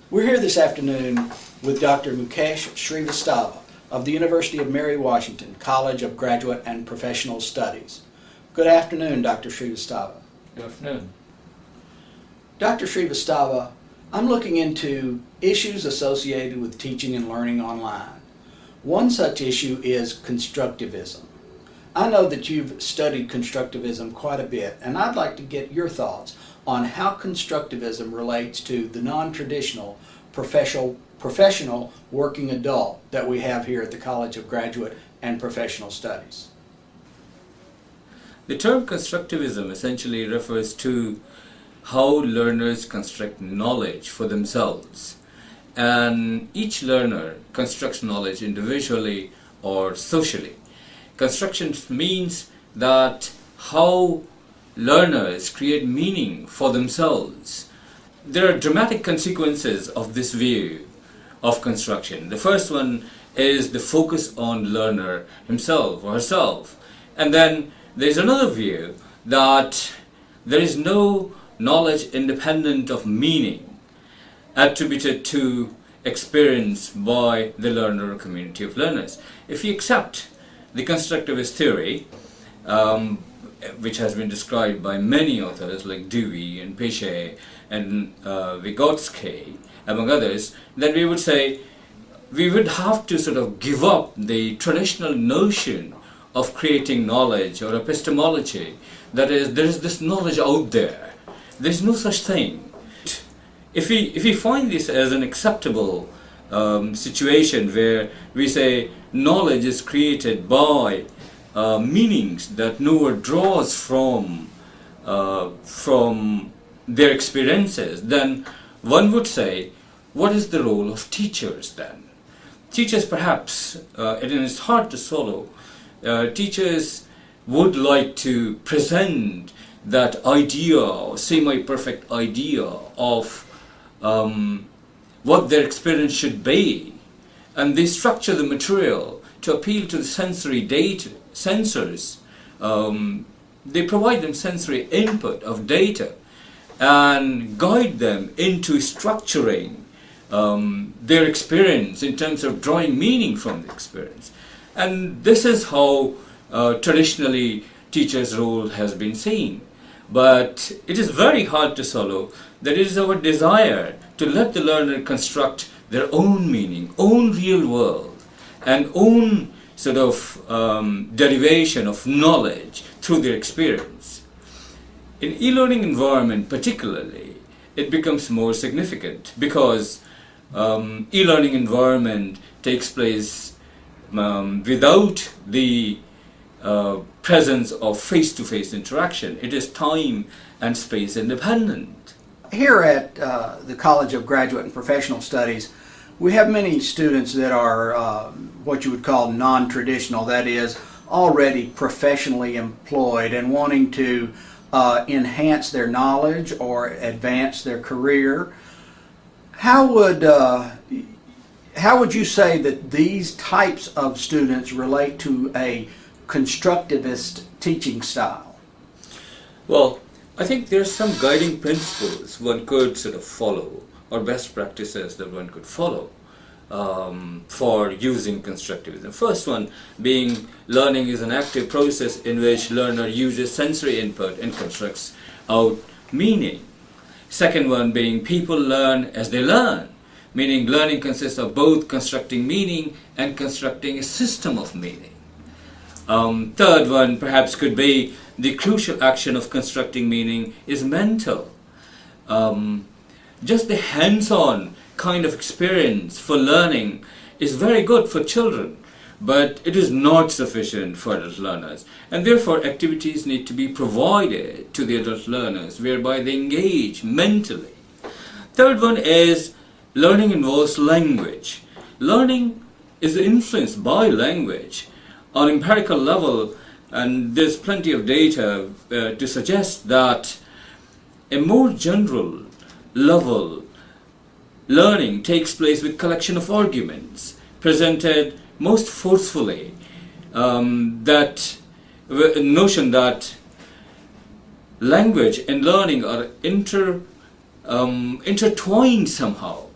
We're here this afternoon with Dr. Mukesh Srivastava of the University of Mary Washington College of Graduate and Professional Studies. Good afternoon, Dr. Srivastava. Good afternoon. Dr. Srivastava, I'm looking into issues associated with teaching and learning online. One such issue is constructivism. I know that you've studied constructivism quite a bit, and I'd like to get your thoughts on how constructivism relates to the non-traditional professional working adult that we have here at the College of Graduate and Professional Studies. The term constructivism essentially refers to how learners construct knowledge for themselves. And each learner constructs knowledge individually or socially. Construction means that how learners create meaning for themselves. There are dramatic consequences of this view of construction. The first one is the focus on learner himself or herself. And then there's another view that there is no knowledge independent of meaning attributed to experience by the learner or community of learners. If you accept the constructivist theory, which has been described by many authors like Dewey and Piaget and Vygotsky, among others, then we would say we would have to sort of give up the traditional notion of creating knowledge or epistemology. That is, there is this knowledge out there. There is no such thing. If we find this as an acceptable situation where we say knowledge is created by meanings that knower draws from their experiences, then one would say, what is the role of teachers then? Teachers perhaps, and it's hard to swallow, teachers would like to present that idea, or semi-perfect idea of what their experience should be, and they structure the material to appeal to the sensory data, sensors. They provide them sensory input of data and guide them into structuring their experience in terms of drawing meaning from the experience. And this is how traditionally teachers' role has been seen. But it is very hard to swallow that it is our desire to let the learner construct their own meaning, own real world, and own sort of derivation of knowledge through their experience. In e-learning environment particularly, it becomes more significant because e-learning environment takes place without the presence of face-to-face interaction. It is time and space independent. Here at the College of Graduate and Professional Studies, we have many students that are what you would call non-traditional, that is, already professionally employed and wanting to enhance their knowledge or advance their career. How would you say that these types of students relate to a constructivist teaching style? Well, I think there are some guiding principles one could sort of follow, or best practices that one could follow for using constructivism. First one being learning is an active process in which learner uses sensory input and constructs out meaning. Second one being people learn as they learn, meaning learning consists of both constructing meaning and constructing a system of meaning. Third one perhaps could be the crucial action of constructing meaning is mental. Just the hands-on kind of experience for learning is very good for children, but it is not sufficient for adult learners, and therefore activities need to be provided to the adult learners whereby they engage mentally. Third one is learning involves language. Learning is influenced by language on empirical level, and there's plenty of data to suggest that a more general level learning takes place with collection of arguments presented most forcefully, that notion that language and learning are intertwined somehow.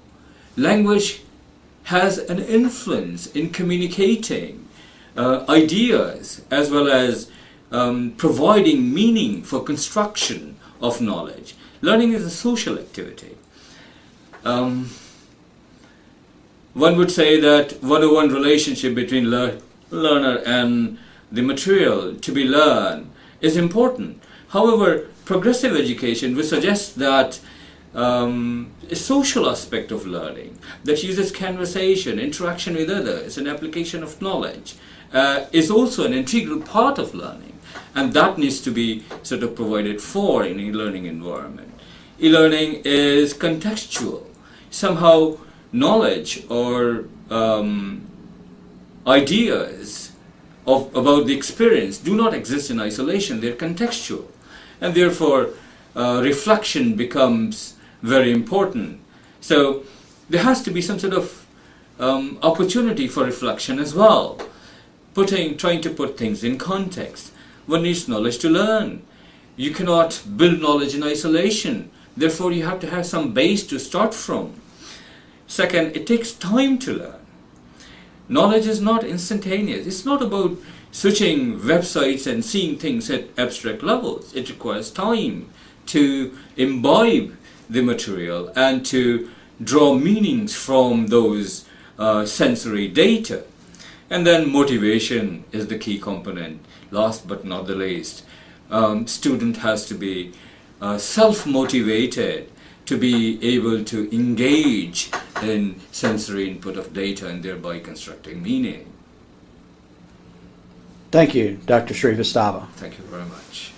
language has an influence in communicating ideas as well as providing meaning for construction of knowledge. Learning is a social activity. One would say that one-to-one relationship between learner and the material to be learned is important. However, progressive education would suggest that a social aspect of learning that uses conversation, interaction with others, and application of knowledge is also an integral part of learning, and that needs to be sort of provided for in a learning environment. E-learning is contextual. Somehow knowledge or ideas about the experience do not exist in isolation, they're contextual, and therefore reflection becomes very important. So there has to be some sort of opportunity for reflection as well, trying to put things in context. One needs knowledge to learn. You cannot build knowledge in isolation, therefore you have to have some base to start from. Second, it takes time to learn. Knowledge is not instantaneous. It's not about switching websites and seeing things at abstract levels. It requires time to imbibe the material and to draw meanings from those sensory data. And then motivation is the key component. Last but not the least, student has to be self-motivated to be able to engage in sensory input of data and thereby constructing meaning. Thank you, Dr. Srivastava. Thank you very much.